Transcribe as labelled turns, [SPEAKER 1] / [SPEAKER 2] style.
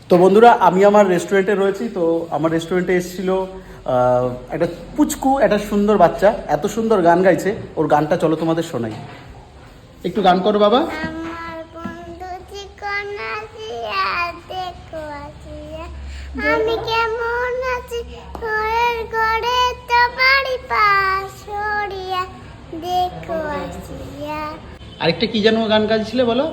[SPEAKER 1] তো বন্ধুরা, আমি আমার রেস্টুরেন্টে রয়েছি। তো আমার রেস্টুরেন্টে এসেছিল একটা পুচকু, একটা সুন্দর বাচ্চা, এত সুন্দর গান গাইছে। ওর গানটা চলো তোমাদের শোনাই। একটু গান করো বাবা।
[SPEAKER 2] আমার বন্ধু চিকন আসিয়া দেখো আসিয়া আমি কেমন আছি ঘরের ঘরে তো বাড়ি পাশ সরিয়া দেখো আসিয়া।
[SPEAKER 1] আরেকটা কি যেন গান গাইছিলে বলো?